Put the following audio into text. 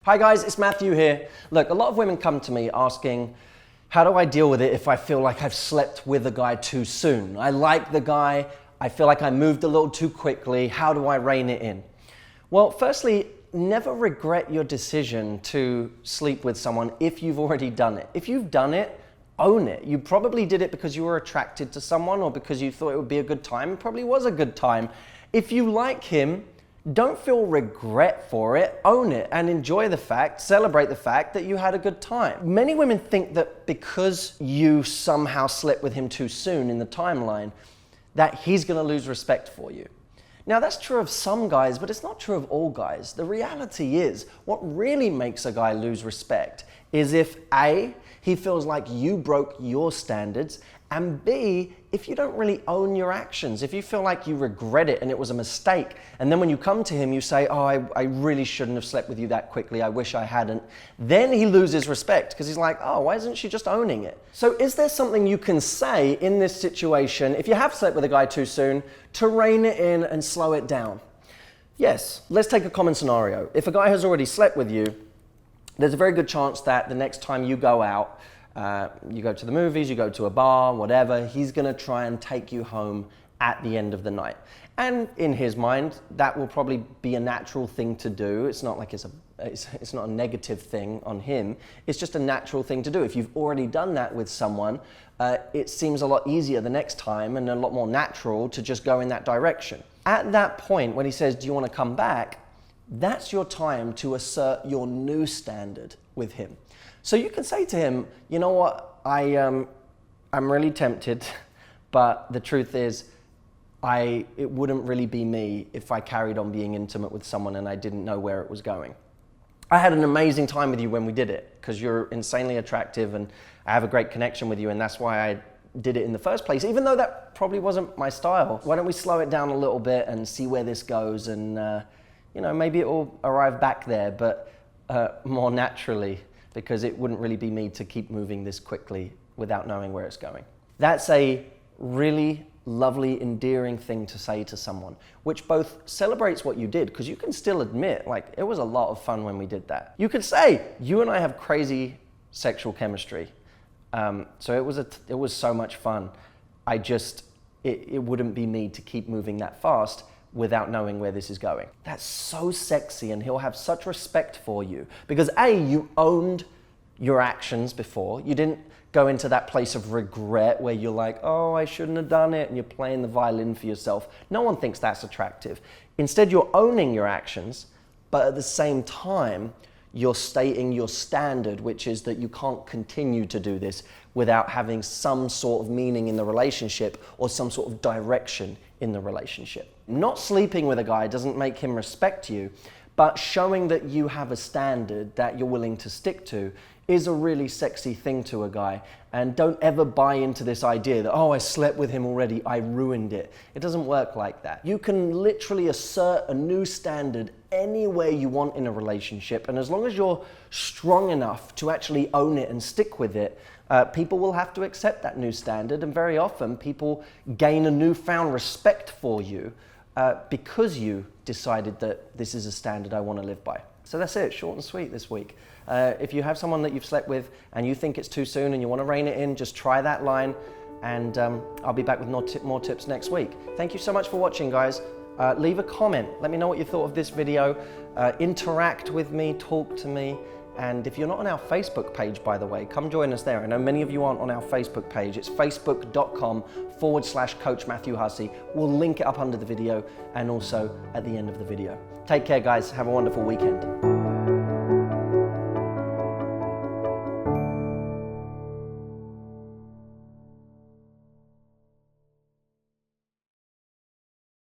Hi guys, it's Matthew here. Look, a lot of women come to me asking, how do I deal with it if I feel like I've slept with a guy too soon? I like the guy, I feel like I moved a little too quickly, how do I rein it in? Well, firstly, never regret your decision to sleep with someone if you've already done it. If you've done it, own it. You probably did it because you were attracted to someone or because you thought it would be a good time. It probably was a good time. If you like him, don't feel regret for it, own it and enjoy the fact, celebrate the fact that you had a good time. Many women think that because you somehow slept with him too soon in the timeline, that he's gonna lose respect for you. Now that's true of some guys, but it's not true of all guys. The reality is, what really makes a guy lose respect is if A, he feels like you broke your standards, and B, if you don't really own your actions, if you feel like you regret it and it was a mistake, and then when you come to him you say, oh, I really shouldn't have slept with you that quickly, I wish I hadn't, then he loses respect because he's like, oh, why isn't she just owning it? So is there something you can say in this situation, if you have slept with a guy too soon, to rein it in and slow it down? Yes, let's take a common scenario. If a guy has already slept with you, there's a very good chance that the next time you go out, you go to the movies, you go to a bar, whatever, he's gonna try and take you home at the end of the night. And in his mind, that will probably be a natural thing to do. It's not like it's not a negative thing on him. It's just a natural thing to do. If you've already done that with someone, it seems a lot easier the next time and a lot more natural to just go in that direction. At that point, when he says, do you wanna come back? That's your time to assert your new standard with him. So you can say to him, you know what, I'm really tempted, but the truth is, it wouldn't really be me if I carried on being intimate with someone and I didn't know where it was going. I had an amazing time with you when we did it, because you're insanely attractive and I have a great connection with you, and that's why I did it in the first place, even though that probably wasn't my style. Why don't we slow it down a little bit and see where this goes, and you know, maybe it will arrive back there, but more naturally, because it wouldn't really be me to keep moving this quickly without knowing where it's going. That's a really lovely, endearing thing to say to someone, which both celebrates what you did, because you can still admit, like, it was a lot of fun when we did that. You could say, you and I have crazy sexual chemistry. So it was so much fun. It wouldn't be me to keep moving that fast without knowing where this is going. That's so sexy, and he'll have such respect for you because A, you owned your actions before. You didn't go into that place of regret where you're like, oh, I shouldn't have done it, and you're playing the violin for yourself. No one thinks that's attractive. Instead, you're owning your actions, but at the same time, you're stating your standard, which is that you can't continue to do this without having some sort of meaning in the relationship or some sort of direction in the relationship. Not sleeping with a guy doesn't make him respect you, but showing that you have a standard that you're willing to stick to is a really sexy thing to a guy. And don't ever buy into this idea that, oh, I slept with him already, I ruined it. It doesn't work like that. You can literally assert a new standard anywhere you want in a relationship, and as long as you're strong enough to actually own it and stick with it, people will have to accept that new standard, and very often people gain a newfound respect for you because you decided that this is a standard I want to live by. So that's it, short and sweet this week. If you have someone that you've slept with and you think it's too soon and you want to rein it in, just try that line, and I'll be back with more tips next week. Thank you so much for watching, guys. Leave a comment, let me know what you thought of this video, interact with me, talk to me, and if you're not on our Facebook page, by the way, come join us there. I know many of you aren't on our Facebook page. It's facebook.com/Coach Matthew Hussey. We'll link it up under the video and also at the end of the video. Take care, guys. Have a wonderful weekend.